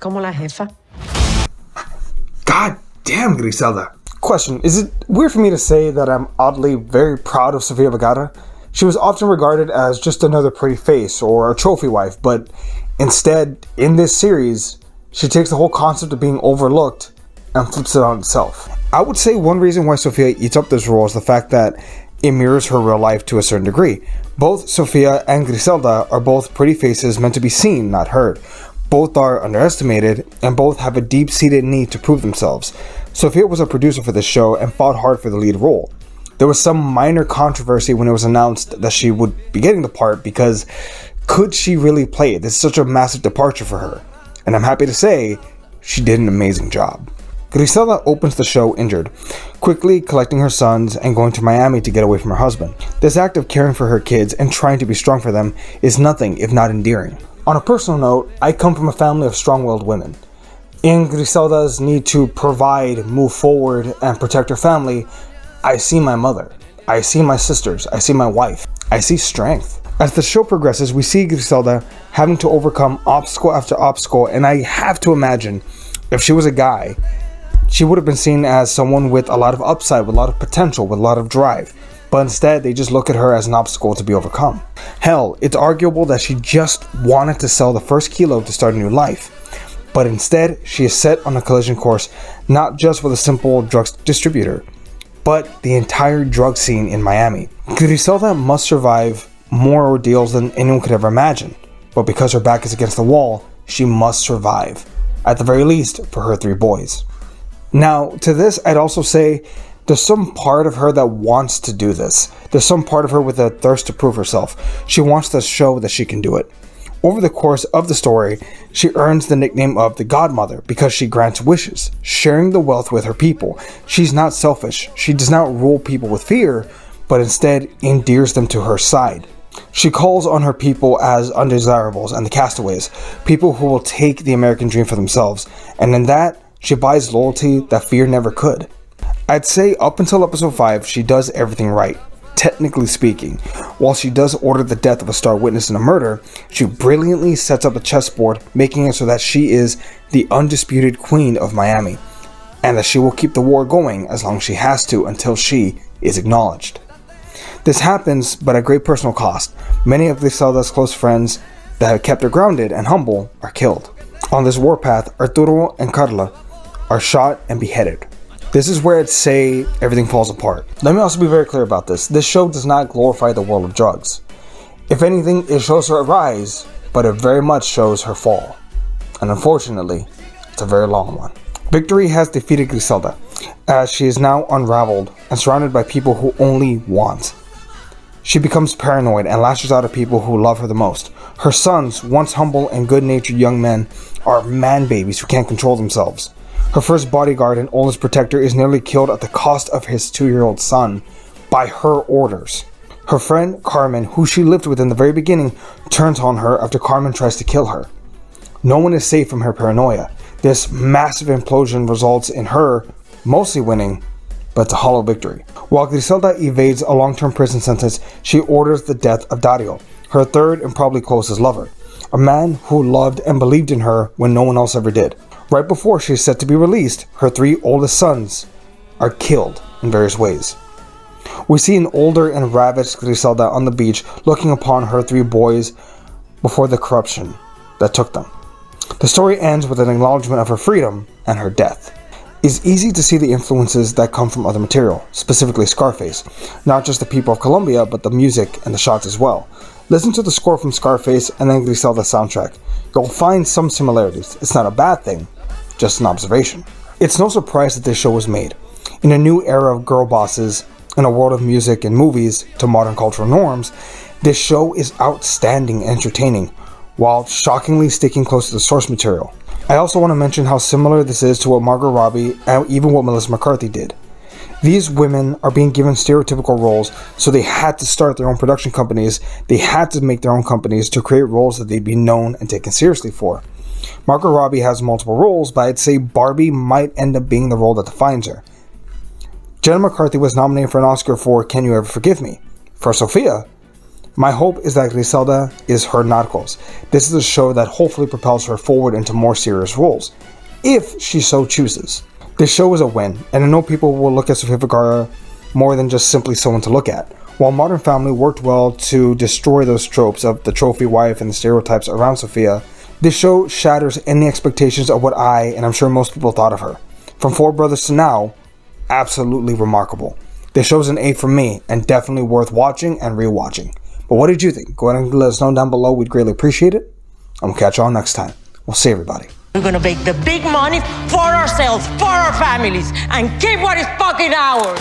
Como la jefa. God damn, Griselda. Question, is it weird for me to say that I'm oddly very proud of Sofia Vergara? She was often regarded as just another pretty face or a trophy wife, but instead, in this series, she takes the whole concept of being overlooked and flips it on itself. I would say one reason why Sofia eats up this role is the fact that it mirrors her real life to a certain degree. Both Sofia and Griselda are both pretty faces meant to be seen, not heard. Both are underestimated, and both have a deep-seated need to prove themselves. Sofia was a producer for this show and fought hard for the lead role. There was some minor controversy when it was announced that she would be getting the part because could she really play it? This is such a massive departure for her. And I'm happy to say she did an amazing job. Griselda opens the show injured, quickly collecting her sons and going to Miami to get away from her husband. This act of caring for her kids and trying to be strong for them is nothing if not endearing. On a personal note, I come from a family of strong-willed women. In Griselda's need to provide, move forward, and protect her family, I see my mother. I see my sisters. I see my wife. I see strength. As the show progresses, we see Griselda having to overcome obstacle after obstacle, and I have to imagine if she was a guy, she would have been seen as someone with a lot of upside, with a lot of potential, with a lot of drive. But instead, they just look at her as an obstacle to be overcome. Hell, it's arguable that she just wanted to sell the first kilo to start a new life. But instead, she is set on a collision course, not just with a simple drug distributor, but the entire drug scene in Miami. Griselda must survive more ordeals than anyone could ever imagine. But because her back is against the wall, she must survive. At the very least, for her 3 boys. Now, to this, I'd also say there's some part of her that wants to do this. There's some part of her with a thirst to prove herself. She wants to show that she can do it. Over the course of the story, she earns the nickname of the godmother because she grants wishes, sharing the wealth with her people. She's not selfish. She does not rule people with fear, but instead endears them to her side. She calls on her people as undesirables and the castaways, people who will take the American dream for themselves, and in that, she buys loyalty that fear never could. I'd say up until episode 5, she does everything right. Technically speaking, while she does order the death of a star witness in a murder, she brilliantly sets up a chessboard, making it so that she is the undisputed queen of Miami, and that she will keep the war going as long as she has to until she is acknowledged. This happens, but at great personal cost. Many of Griselda's close friends that have kept her grounded and humble are killed. On this warpath, Arturo and Carla are shot and beheaded. This is where I'd say everything falls apart. Let me also be very clear about this. This show does not glorify the world of drugs. If anything, it shows her rise, but it very much shows her fall. And unfortunately, it's a very long one. Victory has defeated Griselda, as she is now unraveled and surrounded by people who only want. She becomes paranoid and lashes out at people who love her the most. Her sons, once humble and good-natured young men, are man babies who can't control themselves. Her first bodyguard and oldest protector is nearly killed at the cost of his 2-year-old son by her orders. Her friend Carmen, who she lived with in the very beginning, turns on her after Carmen tries to kill her. No one is safe from her paranoia. This massive implosion results in her mostly winning, but it's a hollow victory. While Griselda evades a long-term prison sentence, she orders the death of Dario, her third and probably closest lover, a man who loved and believed in her when no one else ever did. Right before she is set to be released, her 3 oldest sons are killed in various ways. We see an older and ravaged Griselda on the beach looking upon her 3 boys before the corruption that took them. The story ends with an acknowledgement of her freedom and her death. It's easy to see the influences that come from other material, specifically Scarface. Not just the people of Colombia, but the music and the shots as well. Listen to the score from Scarface and then Griselda's soundtrack. You'll find some similarities. It's not a bad thing, just an observation. It's no surprise that this show was made. In a new era of girl bosses, in a world of music and movies to modern cultural norms, this show is outstanding and entertaining, while shockingly sticking close to the source material. I also want to mention how similar this is to what Margot Robbie and even what Melissa McCarthy did. These women are being given stereotypical roles, so they had to start their own production companies. They had to make their own companies to create roles that they'd be known and taken seriously for. Margot Robbie has multiple roles, but I'd say Barbie might end up being the role that defines her. Jenna McCarthy was nominated for an Oscar for Can You Ever Forgive Me? For Sofia, My hope is that Griselda is her narcos. This is a show that hopefully propels her forward into more serious roles, if she so chooses. This show is a win, and I know people will look at Sofia Vergara more than just simply someone to look at. While Modern Family worked well to destroy those tropes of the trophy wife and the stereotypes around Sofia, this show shatters any expectations of what I, and I'm sure most people, thought of her. From Four Brothers to now, absolutely remarkable. This show's an A from me, and definitely worth watching and rewatching. But what did you think? Go ahead and let us know down below. We'd greatly appreciate it. And we'll catch you all next time. We'll see everybody. We're gonna make the big money for ourselves, for our families, and keep what is fucking ours.